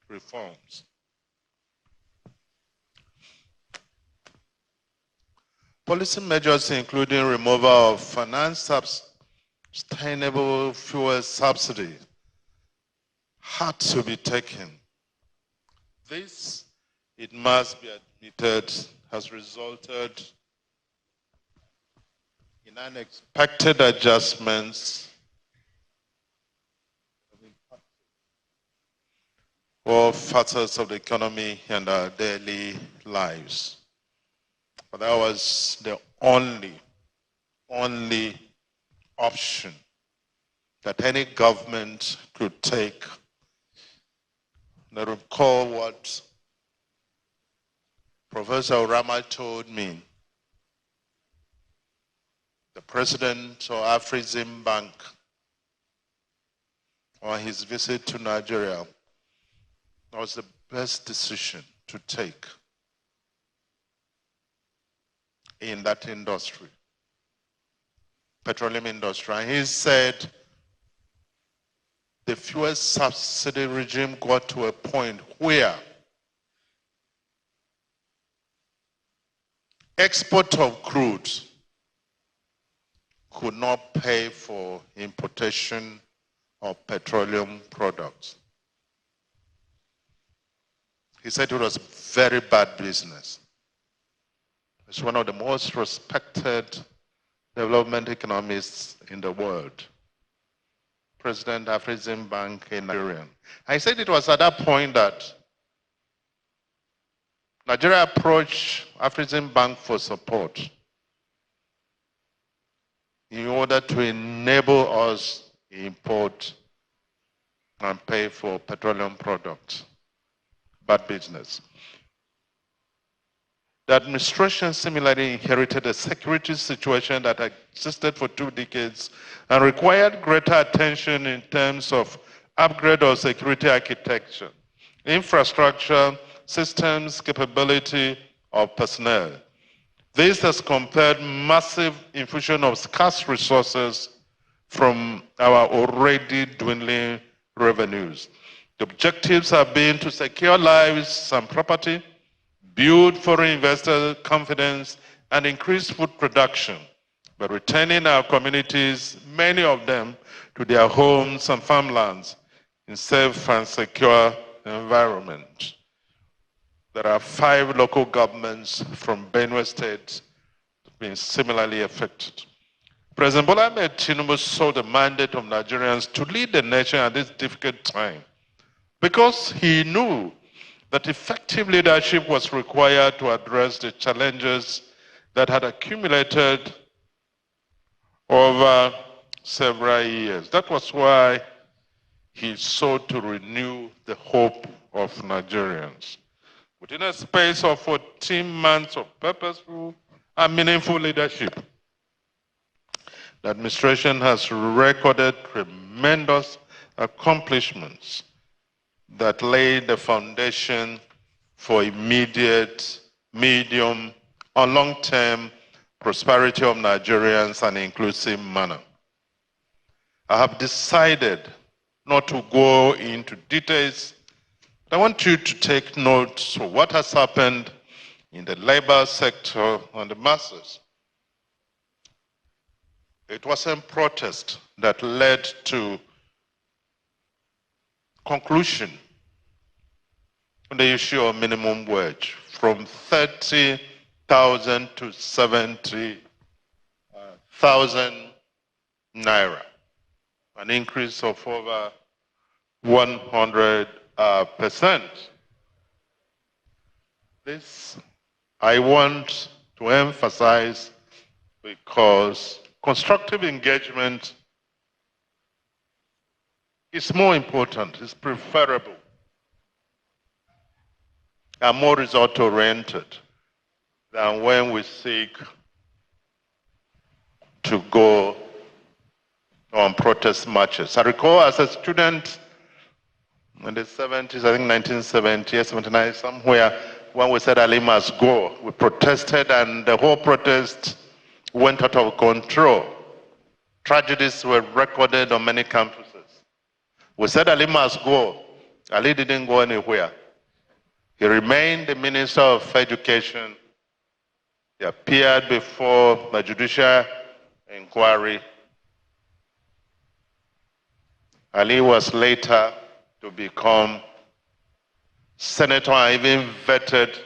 reforms. Policy measures including removal of finance sustainable fuel subsidy had to be taken. This, it must be admitted, has resulted in unexpected adjustments all facets of the economy and our daily lives. But that was the only option that any government could take. And I recall what Professor Rama told me, the president of Afrexim Bank, on his visit to Nigeria. That was the best decision to take in that industry, petroleum industry. And he said the fuel subsidy regime got to a point where export of crude could not pay for importation of petroleum products. He said it was very bad business. It's one of the most respected development economists in the world. President of Afrexim Bank in Nigeria. I said it was at that point that Nigeria approached Afrexim Bank for support in order to enable us to import and pay for petroleum products. Bad business. The administration similarly inherited a security situation that existed for 2 decades and required greater attention in terms of upgrade of security architecture, infrastructure, systems, capability of personnel. This has compared massive infusion of scarce resources from our already dwindling revenues. The objectives have been to secure lives and property, build foreign investor confidence, and increase food production by returning our communities, many of them, to their homes and farmlands in safe and secure environment. There are 5 local governments from Benue State that have been similarly affected. President Bola Ahmed Tinubu saw the mandate of Nigerians to lead the nation at this difficult time because he knew that effective leadership was required to address the challenges that had accumulated over several years. That was why he sought to renew the hope of Nigerians. Within a space of 14 months of purposeful and meaningful leadership, the administration has recorded tremendous accomplishments that laid the foundation for immediate, medium, and long-term prosperity of Nigerians in an inclusive manner. I have decided not to go into details. I want you to take note of what has happened in the labor sector and the masses. It wasn't protest that led to conclusion on the issue of minimum wage from 30,000 to 70,000 naira, an increase of over 100%. This I want to emphasize because constructive engagement is more important, it's preferable, and more result-oriented than when we seek to go on protest marches. I recall as a student in the 70s, I think 1970, 79, somewhere, when we said Ali must go, we protested and the whole protest went out of control. Tragedies were recorded on many campuses. We said Ali must go, Ali didn't go anywhere. He remained the Minister of Education. He appeared before the judicial inquiry. Ali was later to become senator and even vetted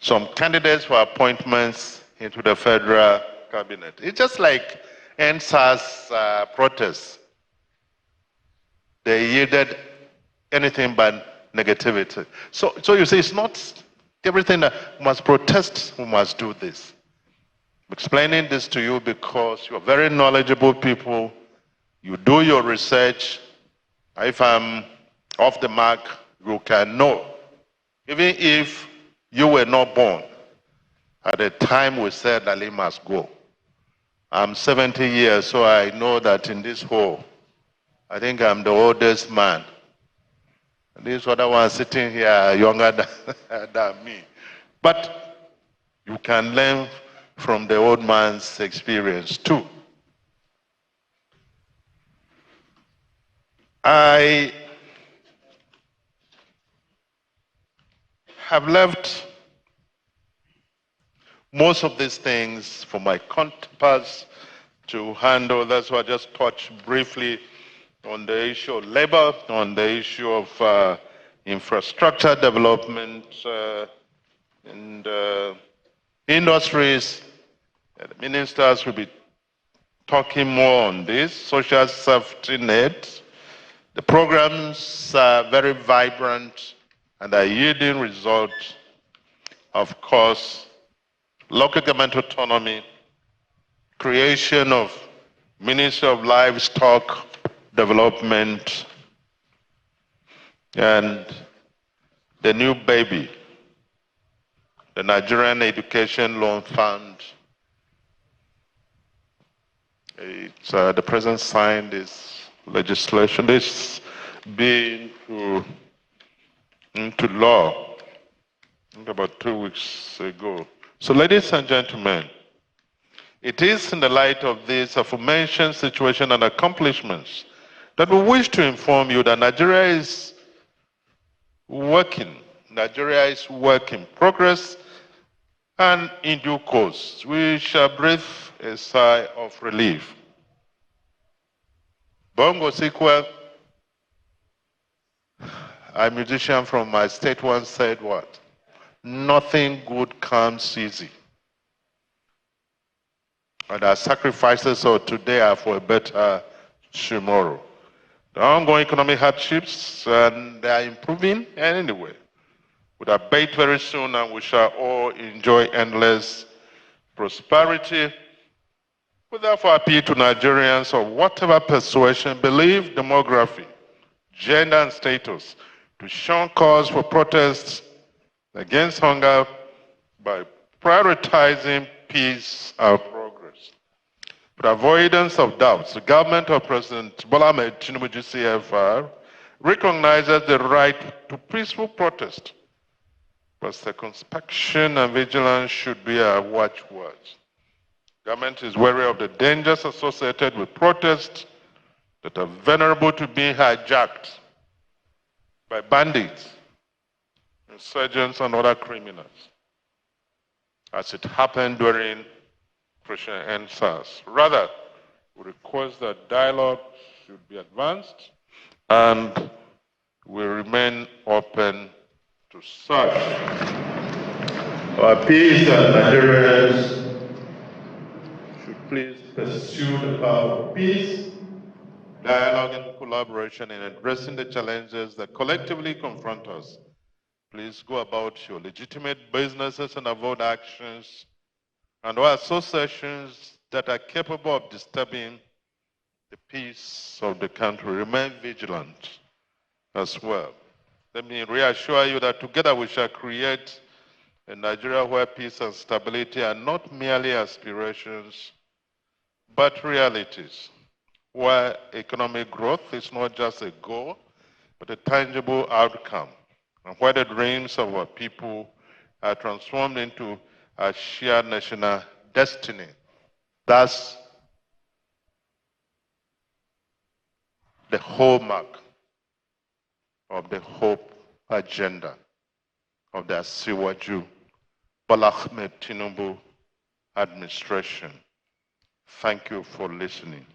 some candidates for appointments into the federal cabinet. It's just like NSAS protests. They yielded anything but negativity. So you see, it's not everything that must protest who must do this. I'm explaining this to you because you're very knowledgeable people. You do your research. If I'm off the mark, you can know. Even if you were not born at the time we said Ali must go. I'm 70 years, so I know that in this hall, I think I'm the oldest man. And this other one sitting here are younger than me. But you can learn from the old man's experience too. I have left most of these things for my counterparts to handle. That's why I just touched briefly on the issue of labor, on the issue of infrastructure development and industries. The ministers will be talking more on this, social safety net. The programs are very vibrant and are yielding results. Of course, local government autonomy, creation of Ministry of Livestock Development, and the new baby, the Nigerian Education Loan Fund. It's, the president signed this legislation, this being into law about 2 weeks ago. So ladies and gentlemen, it is in the light of this aforementioned situation and accomplishments that we wish to inform you that Nigeria is working. Nigeria is work in progress, and in due course, we shall breathe a sigh of relief. Bongo Sikwa, a musician from my state, once said what? Nothing good comes easy. And our sacrifices of today are for a better tomorrow. The ongoing economic hardships, and they are improving anyway. Will abate very soon, and we shall all enjoy endless prosperity. We therefore appeal to Nigerians of whatever persuasion, belief, demography, gender, and status to shun cause for protests against hunger by prioritizing peace and progress. For avoidance of doubts, the government of President Bola Ahmed Tinubu GCFR recognizes the right to peaceful protest, but circumspection and vigilance should be our watchwords. Government is wary of the dangers associated with protests that are vulnerable to being hijacked by bandits, insurgents, and other criminals, as it happened during Operation NSAS. Rather, we request that dialogue should be advanced, and we remain open to such. Our peace and Nigerians should please pursue the path of peace, dialogue, and collaboration in addressing the challenges that collectively confront us. Please go about your legitimate businesses and avoid actions and or associations that are capable of disturbing the peace of the country. Remain vigilant as well. Let me reassure you that together we shall create a Nigeria where peace and stability are not merely aspirations, but realities, where economic growth is not just a goal, but a tangible outcome, and where the dreams of our people are transformed into a shared national destiny. That's the hallmark of the hope agenda of the Asiwaju Bola Ahmed Tinubu administration. Thank you for listening.